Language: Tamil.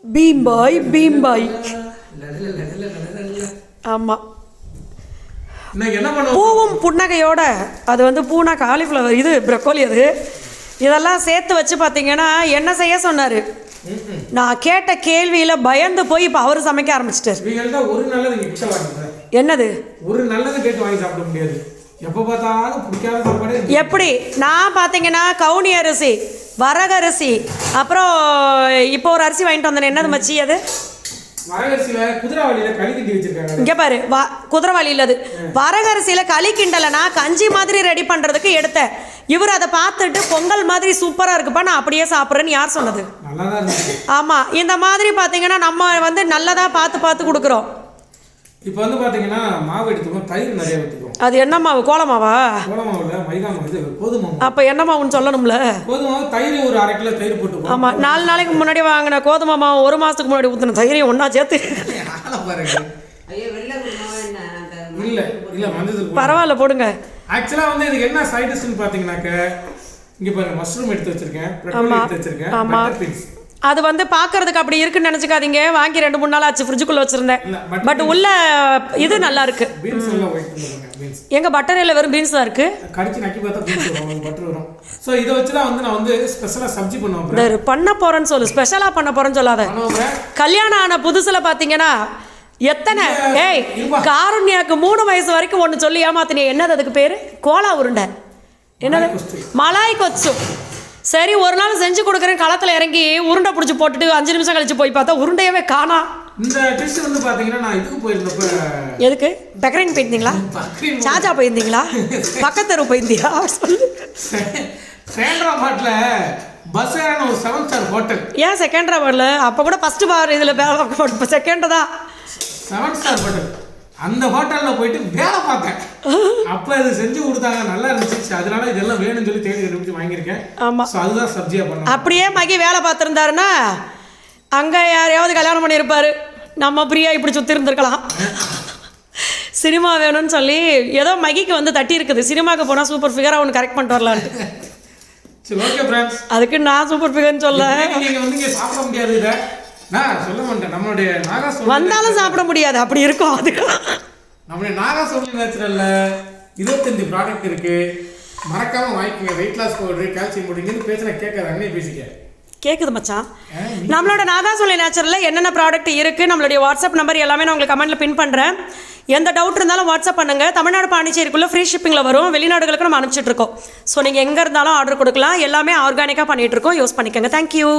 பீம்பாய் பீம்பாய். ஆமாம், பூவும் புன்னகையோட அது வந்து பூனா காலிஃப்ளவர், இது ப்ரொக்கோலி, அது இதெல்லாம் சேர்த்து வச்சு பார்த்தீங்கன்னா என்ன செய்ய சொன்னார். நான் கேட்ட கேள்வியில் பயந்து போய் இப்போ அவர் சமைக்க ஆரம்பிச்சிட்டார். என்னது ஒரு நல்லது கேட்டு வாங்கி சாப்பிட முடியாது, எப்போ பார்த்தாலும் பிடிக்காத சாப்பாடு. எப்படி நான் பார்த்தீங்கன்னா கவுனி அரிசி, வரகரிசி, அப்புறம் இப்போ ஒரு அரிசி வாங்கிட்டு வந்தேன். என்னது மச்சி அது? இங்கே பாரு, குதிரவாளியில் அது வரகரிசியில் களி கிண்டலை நான் கஞ்சி மாதிரி ரெடி பண்ணுறதுக்கு எடுத்தேன். இவர் அதை பார்த்துட்டு பொங்கல் மாதிரி சூப்பராக இருக்குப்பா, நான் அப்படியே சாப்பிட்றேன்னு யார் சொன்னது? ஆமாம், இந்த மாதிரி பார்த்தீங்கன்னா நம்ம வந்து நல்லதாக பார்த்து பார்த்து கொடுக்குறோம். இப்போ வந்து பார்த்தீங்கன்னா மாவு எடுத்துக்கணும், தயிர் நிறைய எடுத்துக்கணும். அது என்ன மாவு? கோலமாவா? கோலமாவுல மைதா மாவு, கோதுமை மாவு. அப்போ என்ன மாவுன்னு சொல்லணும்ல. கோதுமை மாவு, தயிர் ஒரு 1/2 கிலோ தயிர் போட்டு. ஆமாம், 4 நாளைக்கு முன்னாடி வாங்கின கோதுமை மாவு 1 மாதத்துக்கு முன்னாடி ஊற்றின தயிரையும் ஒன்றா சேர்த்து. இல்லை இல்லை மஞ்சள் பரவாயில்ல போடுங்க. ஆக்சுவலாக வந்து இதுக்கு என்ன சைட் டிஷ்னு பார்த்தீங்கன்னாக்க இங்கே பாருங்க, மஷ்ரூம் எடுத்து வச்சிருக்கேன், ப்ரொக்கோலி எடுத்து வச்சிருக்கேன். ஆமாம், அது வந்து பார்க்கறதுக்கு அப்படி இருக்குன்னு நினச்சிக்காதீங்க. வாங்கி 2-3 நாள் ஆச்சு, ஃப்ரிட்ஜுக்குள்ளே வச்சுருந்தேன். பட் உள்ள இது நல்லா இருக்கு. எங்க பட்டரையில் வெறும் பீன்ஸ் தான் இருக்கு. கடிச்சு நக்கி பார்த்தா பீன்ஸ் வரும், பட்டர் வரும். ஸோ இதை வச்சு தான் வந்து நான் வந்து ஸ்பெஷலாக சப்ஜி பண்ணுவேன். பண்ண போறேன்னு சொல்லு, ஸ்பெஷலாக பண்ண போறேன்னு சொல்லாத. கல்யாணம் ஆன புதுசில் பார்த்தீங்கன்னா எத்தனை காருண்யாக்கு 3 வயசு வரைக்கும் ஒன்று சொல்லி ஏமாத்தினே. என்னது அதுக்கு பேர்? கோலா உருண்டை. என்னது? மலாய் கொச்சு. சரி, ஒரு நாள் செஞ்சு கொடுக்குறேன், களத்தில் இறங்கி உருண்டை பிடிச்சி போட்டுட்டு 5 நிமிஷம் கழிச்சு போய் பார்த்தா உருண்டையவே காணா. இந்த டிஷ் வந்து பார்த்தீங்கன்னா நான் இதுக்கு போயிருந்தப்ப. எதுக்கு? பெக்கரிங் போயிருந்தீங்களா? சாஜா போயிருந்தீங்களா? பக்கத்தெரு போயிருந்தியா? செகண்டராபாத்ல பஸ்ஸான ஒரு 7 ஸ்டார் ஹோட்டல். ஏன் செகண்டராபாத்ல? அப்போ கூட ஃபர்ஸ்ட் பார் இதில் செகண்ட் தான். 7 ஸ்டார் ஹோட்டல். அந்த ஹோட்டலில் போயிட்டு வேலை பார்த்தேன். அப்போ இது செஞ்சு கொடுத்தாங்க, நல்லா இருந்துச்சு. அதனால இதெல்லாம் வேணும்னு சொல்லி தேடி கண்டுபிடிச்சி வாங்கியிருக்கேன். ஆமாம், ஸோ அதுதான் சப்ஜியாக பண்ணேன். அப்படியே மகி வேலை பார்த்துருந்தாருன்னா அங்கே யாரையாவது கல்யாணம் பண்ணியிருப்பாரு, நம்ம பிரியா இப்படி சுற்றி இருந்திருக்கலாம். சினிமா வேணும்னு சொல்லி ஏதோ மகிக்கு வந்து தட்டி இருக்குது, சினிமாவுக்கு போனால் சூப்பர் ஃபிகராக ஒன்று கரெக்ட் பண்ணிட்டு வரலான்ட்டு. சரி, ஓகே ஃப்ரெண்ட்ஸ், அதுக்கு நான் சூப்பர் ஃபிகர்னு சொல்ல. நீங்கள் வந்து இங்கே சாப்பிட முடியாது, இதை நான் சொல்ல மாட்டேன். நம்மளுடைய நாகா வந்தாலும் சாப்பிட முடியாது, அப்படி இருக்கும். அது நம்மளுடைய நாகா சோலி நேச்சுரல்ல 25 ப்ராடக்ட் இருக்கு, மறக்காம வாங்கிக்கோங்க. Weight loss powder, calcium powder பேசுனா கேட்காது, அங்கே பேசிக்க கேட்குது மச்சான். நம்மளோட நாகா சோலி நேச்சுரலில் என்னென்ன ப்ராடக்ட் இருக்குது, நம்மளுடைய வாட்ஸ்அப் நம்பர் எல்லாமே நான் உங்களுக்கு கமெண்ட்டில் பின் பண்ணுறேன். எந்த டவுட் இருந்தாலும் வாட்ஸ்அப் பண்ணுங்கள். தமிழ்நாடு பாண்டிச்சேரிக்குள்ளே ஃப்ரீ ஷிப்பிங்கில் வரும், வெளிநாடுகளுக்கு நம்ம அனுப்பிச்சிட்ருக்கோம். ஸோ நீங்கள் எங்கே இருந்தாலும் ஆர்டர் கொடுக்கலாம். எல்லாமே ஆர்கானிக்காக பண்ணிகிட்ருக்கோம், யூஸ் பண்ணிக்கோங்க. தேங்க்யூ.